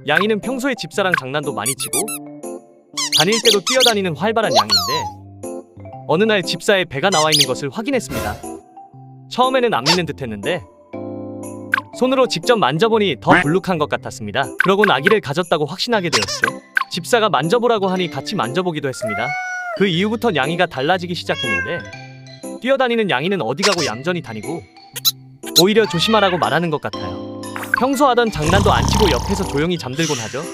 양이는 평소에 집사랑 장난도 많이 치고 다닐 때도 뛰어다니는 활발한 양인데 어느 날 집사의 배가 나와 있는 것을 확인했습니다. 처음에는 안 믿는 듯 했는데 손으로 직접 만져보니 더 불룩한 것 같았습니다. 그러곤 아기를 가졌다고 확신하게 되었죠. 집사가 만져보라고 하니 같이 만져보기도 했습니다. 그 이후부터 양이가 달라지기 시작했는데 뛰어다니는 양이는 어디 가고 얌전히 다니고 오히려 조심하라고 말하는 것 같아요. 평소 하던 장난도 안 치고 옆에서 조용히 잠들곤 하죠.